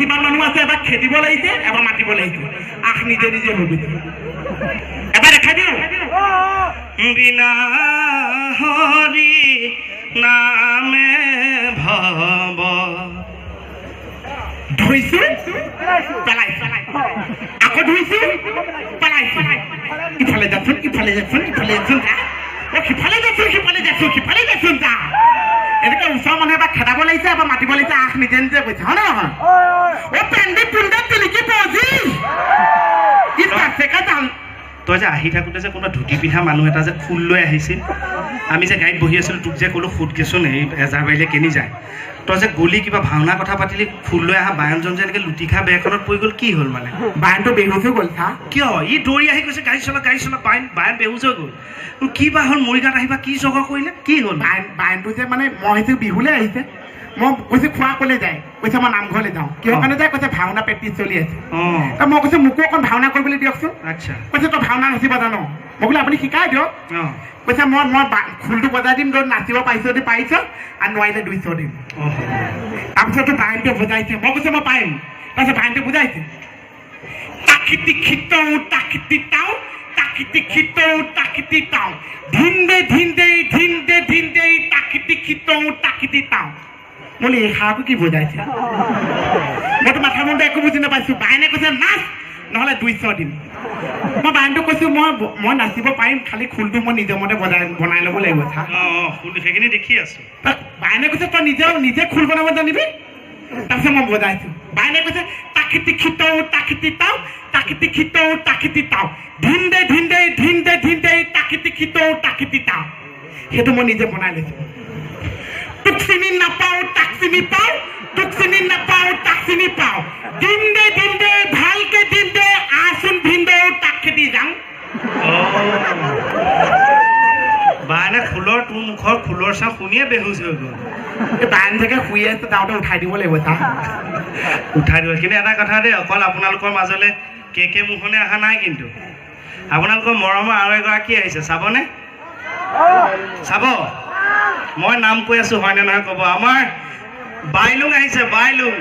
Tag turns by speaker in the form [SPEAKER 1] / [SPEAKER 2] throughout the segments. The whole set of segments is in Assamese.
[SPEAKER 1] যিমান মানুহ আছে এবাৰ খেদিব লাগিছে এবাৰ মাতিব লাগিছে আখ নিজে নিজে হৈ গৈছে এবাৰ দেখাই দিওঁ বিনা হৰি নামে ভৱ ধুইছো পেলাই আকৌ ধুইছো পেলাই ইফালে যাচোন ইফালে যাচোন ইফালে যাচোন সিফালে যাচোন যা এনেকে ওচৰৰ মানুহে এবাৰ খেদাব লাগিছে এবাৰ মাতিব লাগিছে আখ নিজে নিজে কৈছে হয় নে নহয় পেণ্ডি পুণ্ডে তিলিকি পজি
[SPEAKER 2] তই যে আহি থাকোঁতে যে কোনোবা ধুতি পিন্ধা মানুহ এটা যে খোল লৈ আহিছিল আমি যে গাড়ীত বহি আছিলোঁ তোক যে ক'লোঁ সোধগেচোন এই এজাৰ বাৰীলে কেনি যায় তই যে গলি কিবা ভাওনা কথা পাতিলি খোল লৈ অহা বায়নজন যে এনেকৈ লুটি খা বেৰখনত পৰি গ'ল কি হ'ল মানে
[SPEAKER 1] বায়নটো বেহুচ হৈ গ'ল চা
[SPEAKER 2] কিয় ই দৌৰি আহি কৈছে গাড়ী চলা বায়ন বেহুচ হৈ গ'ল কি বা হ'ল মৰিগাঁৱত আহিবা কি জগৰ কৰিলে কি হ'ল
[SPEAKER 1] বায়নটো যে মানে মই হৈছে বিহুলৈ আহিছে মই কৈছে খোৱা ক'লে যায় কৈছে মই নামঘৰলৈ যাওঁ কিহৰ কাৰণে যায় কৈছে ভাওনা প্ৰেক্টিচ চলি আছে মই কৈছে মোকো অকণ ভাওনা কৰিবলৈ দিয়কচোন
[SPEAKER 2] আচ্ছা
[SPEAKER 1] কৈছে তই ভাওনা নাচিব জানো মই বোলে আপুনি শিকাই দিয়ক কৈছে মই খোলটো বজাই দিম তই নাচিব পাৰিছ যদি পাৰিছ আৰু নোৱাৰিলে 200 দিম তাৰপিছতো বায়নটো বজাইছে মই কৈছে মই পাৰিম তাৰপিছত বায়নটো বুজাইছে তাকিতি খিতৌ তাকিতি তাও তাকিতি খিতৌ তাকিতি তাও ধিন্দে ধিন্দে ধিন্দে ধিন্দে তাকিতি খিতৌ তাকিতি তাও বোলে এই সাৰটো কি বুজাইছে মইতো মাথা মুণ্ড একো বুজি নাপাইছোঁ বায়নে কৈছে নাচ নহ'লে 200 দিম মই বায়নটো কৈছোঁ মই নাচিব পাৰিম খালি খোলটো মই নিজৰ মতে বনাই ল'ব লাগিব
[SPEAKER 2] সেইখিনি দেখি আছোঁ
[SPEAKER 1] বায়নে কৈছে তই নিজে খোল বনাব জানিবি তাৰপিছত মই বজাইছোঁ বায়নে কৈছে তাকিতি খিতৌ তাকিতি তাও তাকিতি খিতৌ তাকিতি তাও ধিন্দে ধিন্দে ধিন্দে ধিন্দে তাকিতি খিতৌ তাকিতি তাও সেইটো মই নিজে বনাই লৈছোঁ তোক চিনি নাপাওঁ তাক চিনি পাওঁ তোক চিনি নাপাওঁ তাক চিনি পাওঁ দিন্দে দিন্দে ভালকে দিন্দে আচোন ভিন্দে তাক খেদি যাওঁ
[SPEAKER 2] বায়নে খোলৰ তোৰ মুখৰ খোলৰ চাওঁ শুনিয়ে বেহুচ হৈ গ'ল
[SPEAKER 1] এই বায়ন থেকে শুই আছে যাওঁতে উঠাই দিব লাগিব চা
[SPEAKER 2] উঠাই দিব কিন্তু এটা কথা দেই অকল আপোনালোকৰ মাজলৈ কে মোহনে অহা নাই কিন্তু আপোনালোকৰ মৰমৰ আৰু এগৰাকী আহিছে চাবনে চাব মই নাম কৈ আছোঁ হয়নে নহয় ক'ব আমাৰ বাইলুং আহিছে বাইলুং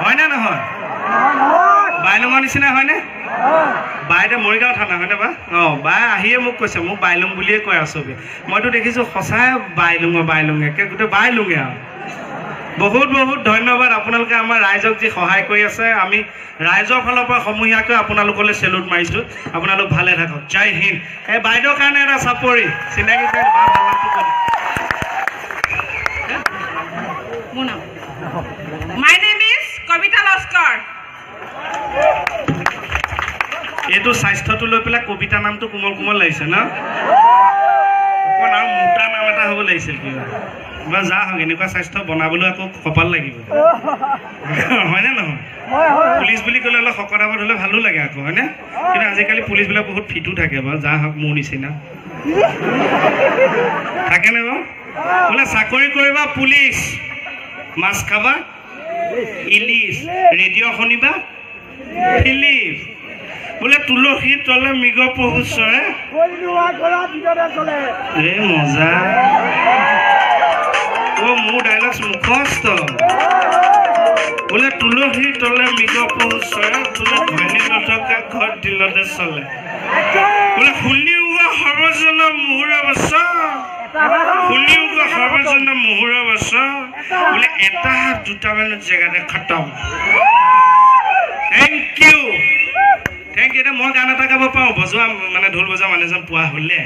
[SPEAKER 2] হয়নে নহয় বাইলুঙৰ নিচিনা হয়নে বাইদেউ মৰিগাঁও থানা হয়নে বা বাই আহিয়ে মোক কৈছে মোক বাইলুং বুলিয়ে কয় আৰু চবে মইতো দেখিছোঁ সঁচাই বাইলুং একে গোটেই বাইলুঙে আৰু বহুত বহুত ধন্যবাদ আপোনালোকে আমাৰ ৰাইজক যি সহায় কৰি আছে আমি ৰাইজৰ ফালৰ পৰা সমূহীয়াকৈ আপোনালোকলৈ চেলুট মাৰিছোঁ আপোনালোক ভালে থাকক জয় হিন্দ এই বাইদেউৰ কাৰণে এটা চাপৰি চিনাকি
[SPEAKER 3] My name is Kavita Laskar.
[SPEAKER 2] এইটো স্বাস্থ্যটো লৈ পেলাই কবিতা নামটো কোমল কোমল লাগিছে ন অকণ আৰু মোটা নাম এটা হ'ব লাগিছিল কিবা বা যা হওক এনেকুৱা স্বাস্থ্য বনাবলৈ আকৌ কপাল লাগিব হয়নে নহয় পুলিচ বুলি ক'লে অলপ শকত আবত হ'লে ভালো লাগে আকৌ হয়নে কিন্তু আজিকালি পুলিচবিলাক বহুত ফিটো থাকে বাৰু যা হওক মোৰ নিচিনা থাকেনে বাৰু বোলে চাকৰি কৰিবা পুলিচ মাছ খাবা ইলিচ ৰেডিঅ' শুনিবা ফিলিপ বোলে তুলসীৰ তলে মৃগ পহু চৰে মজা মোৰ ডাইলগ মুখস্থ বোলে তুলসীৰ তলে মৃগ পহু চৰে বোলে ধনী নথকা ঘৰ দিলতে চলে বোলে শুনি উগা সৰ্বজন মুহুৰা বছৰ শুনি উগা সৰ্বজন মুহুৰা বছৰ বোলে এটা দুটামানত জেগাতে খতম থেংক ইউ এতিয়া মই গান এটা গাব পাৰোঁ বজোৱা মানে ঢোল বজোৱা মানুহজন পোৱা হ'লে